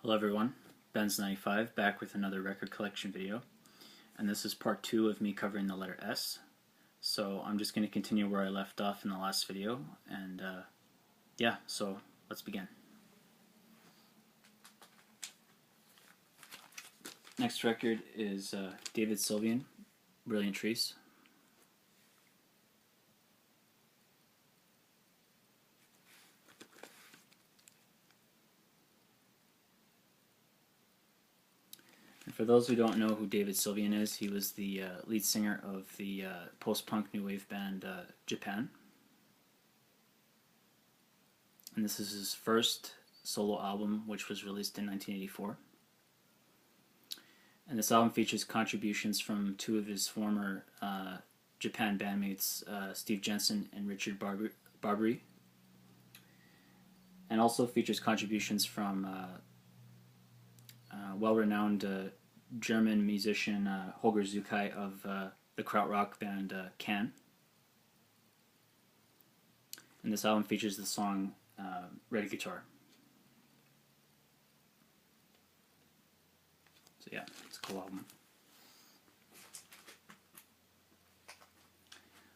Hello everyone, Benz95 back with another record collection video, and this is part 2 of me covering the letter S. So I'm just going to continue where I left off in the last video, and yeah, so let's begin. Next record is David Sylvian, Brilliant Trees. And for those who don't know who David Sylvian is, he was the lead singer of the post-punk new wave band Japan. And this is his first solo album, which was released in 1984. And this album features contributions from two of his former Japan bandmates, Steve Jensen and Richard Barbary. And also features contributions from well-renowned German musician Holger Zukai of the krautrock band Can. And this album features the song Red Guitar. So yeah, it's a cool album.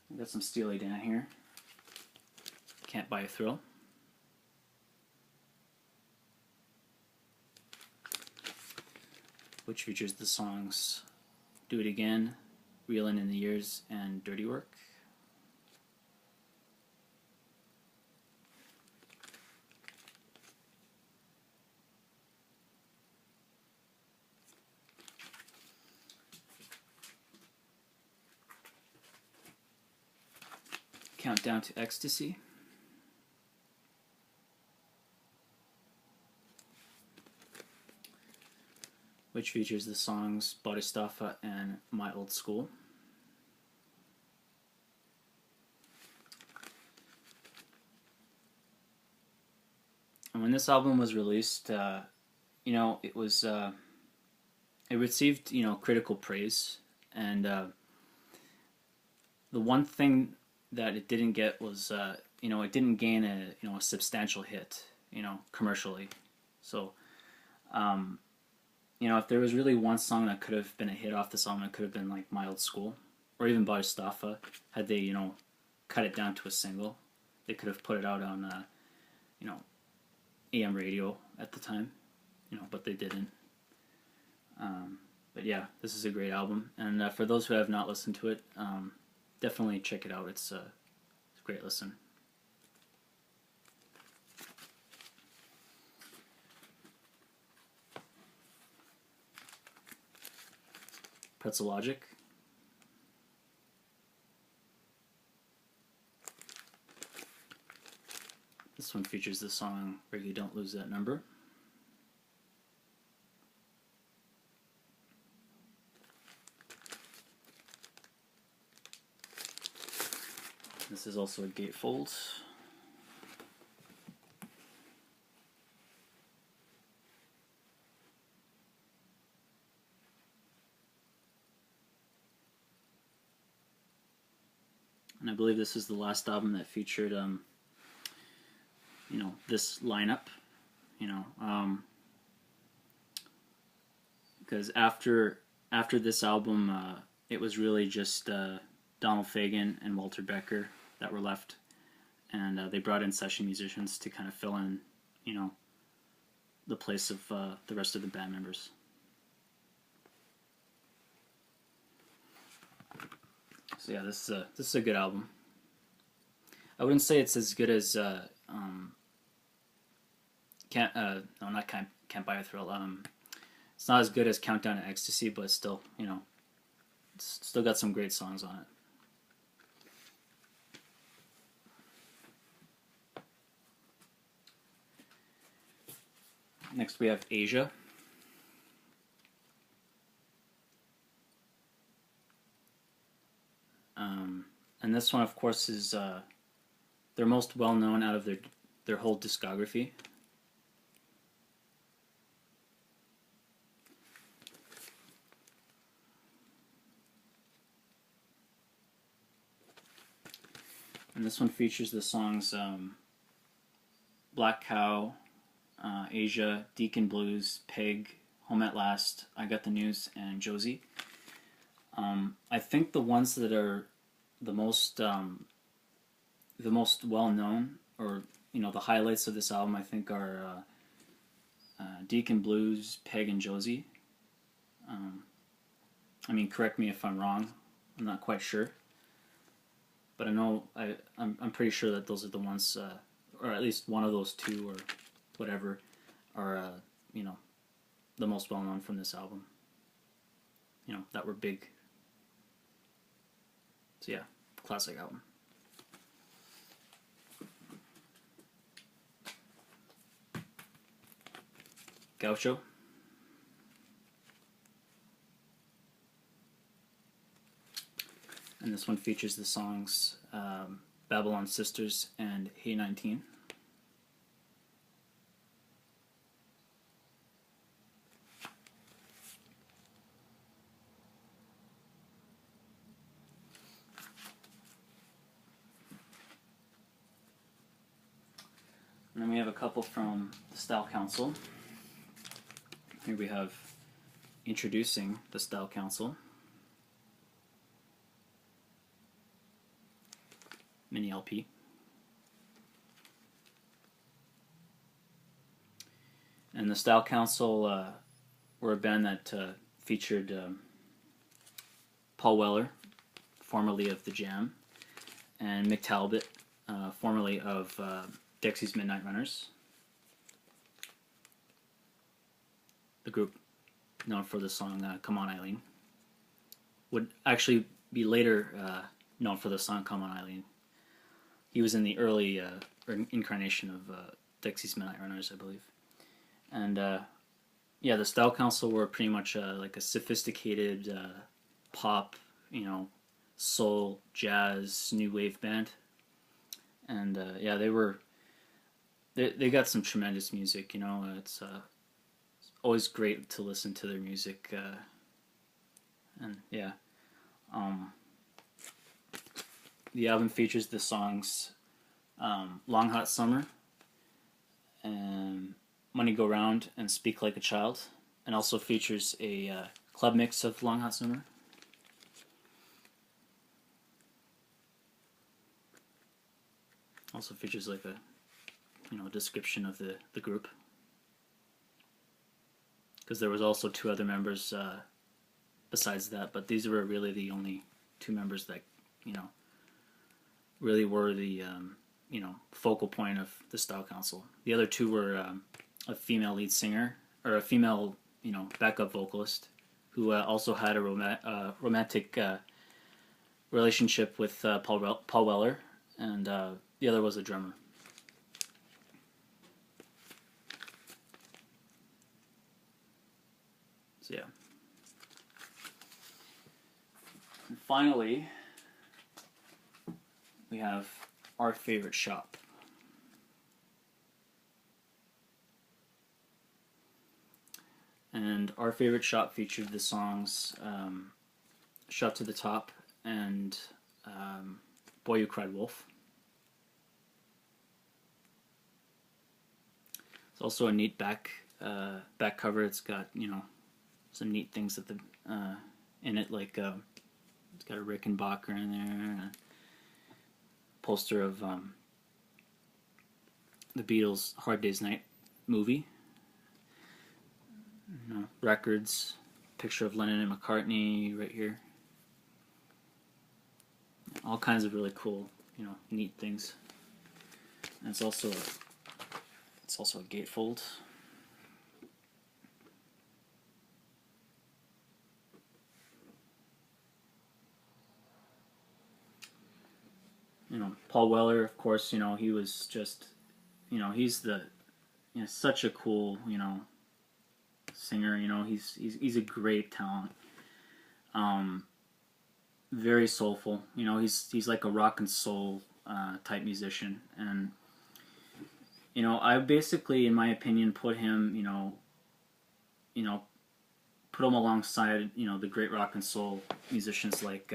We've got some Steely Dan here. Can't Buy a Thrill. Which features the songs Do It Again, Reelin' in the Years, and Dirty Work. Countdown to Ecstasy. Which features the songs Bodhisattva and My Old School. And when this album was released, you know, it received, you know, critical praise, and the one thing that it didn't get was, you know, it didn't gain a, you know, a substantial hit, you know, commercially. So, you know, if there was really one song that could have been a hit off this album, it could have been like My Old School, or even Bodhisattva. Had they, you know, cut it down to a single, they could have put it out on, you know, AM radio at the time, you know, but they didn't. But yeah, this is a great album, and for those who have not listened to it, definitely check it out. It's a great listen. Pretzel Logic. This one features the song Really Don't Lose That Number. This is also a gatefold. And I believe this is the last album that featured, you know, this lineup, you know, because after this album, it was really just Donald Fagen and Walter Becker that were left, and they brought in session musicians to kind of fill in, you know, the place of the rest of the band members. So yeah, this is a good album. I wouldn't say it's as good as Can't Buy a Thrill. It's not as good as Countdown to Ecstasy, but still, you know, it's still got some great songs on it. Next we have Asia. And this one, of course, is their most well-known out of their whole discography. And this one features the songs Black Cow, Asia, Deacon Blues, Peg, Home at Last, I Got the News, and Josie. I think the ones that are the most well known, or the highlights of this album, I think are Deacon Blues, Peg, and Josie. I mean, correct me if I'm wrong. I'm not quite sure, but I know I'm pretty sure that those are the ones, or at least one of those two, or whatever, are the most well known from this album. That were big. So yeah, classic album. Gaucho. And this one features the songs Babylon Sisters and Hey 19. And then we have a couple from the Style Council. Here we have Introducing the Style Council. Mini LP. And the Style Council were a band that featured Paul Weller, formerly of The Jam, and Mick Talbot, formerly of Dexy's Midnight Runners. The group known for the song Come On Eileen would actually be later known for the song Come On Eileen. He was in the early incarnation of Dexy's Midnight Runners, I believe. And yeah, the Style Council were pretty much like a sophisticated pop, soul, jazz, new wave band. And yeah, they got some tremendous music. It's always great to listen to their music. And yeah, the album features the songs Long Hot Summer, and Money Go Round, and Speak Like a Child, and also features a club mix of Long Hot Summer. Also features like a description of the group, because there was also two other members besides that, but these were really the only two members that really were the focal point of the Style Council. The other two were a female lead singer, or a female backup vocalist, who also had a romantic relationship with Paul Weller, and the other was a drummer. So yeah. And finally, we have Our Favorite Shop. And Our Favorite Shop featured the songs Shot to the Top and Boy You Cried Wolf. It's also a neat back cover. It's got some neat things at the in it, like it's got a Rickenbacker in there, and a poster of the Beatles' Hard Day's Night movie. Records, picture of Lennon and McCartney right here. All kinds of really cool, neat things. And it's also a gatefold. Paul Weller, of course, he was just, he's such a cool, singer. He's a great talent. Very soulful. He's like a rock and soul type musician, and I basically, in my opinion, put him, put him alongside, the great rock and soul musicians like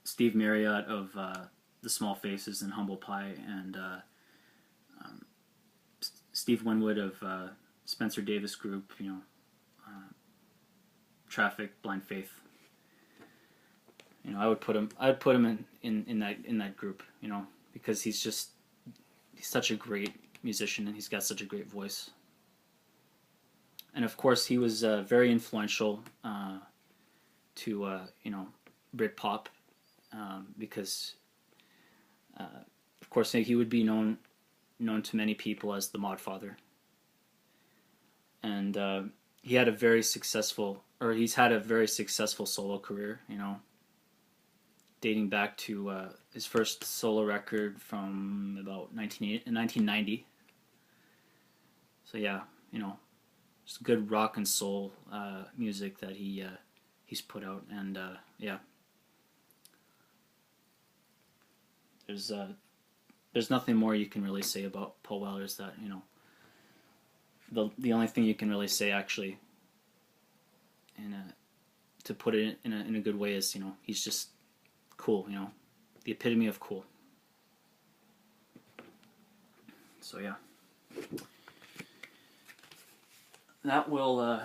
Steve Marriott of the Small Faces and Humble Pie, and Steve Winwood of Spencer Davis Group, you know, Traffic, Blind Faith. You know, I would put him in that group, you know, because he's such a great musician and he's got such a great voice. And of course, he was very influential to you know, Britpop, because of course he would be known to many people as the Mod Father. And he had a very successful, or he's had a very successful solo career, you know, dating back to his first solo record from about 1990. So yeah, you know, just good rock and soul music that he's put out, and yeah, there's nothing more you can really say about Paul Weller. Is that, you know, the only thing you can really say, actually, to put it in a good way, is, you know, he's just cool, you know, the epitome of cool. So yeah, that will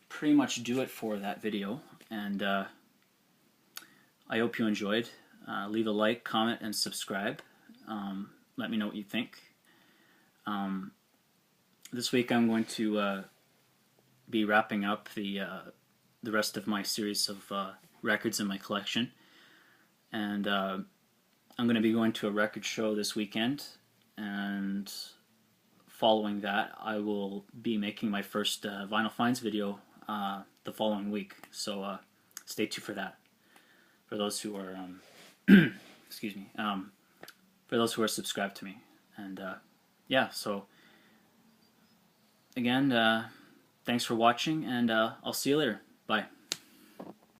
pretty much do it for that video, and I hope you enjoyed. Leave a like, comment, and subscribe. Let me know what you think. This week I'm going to be wrapping up the rest of my series of records in my collection, and I'm going to be going to a record show this weekend, and following that I will be making my first Vinyl Finds video the following week, so stay tuned for that. For those who are excuse me, for those who are subscribed to me. And yeah, so again, thanks for watching, and I'll see you later. Bye.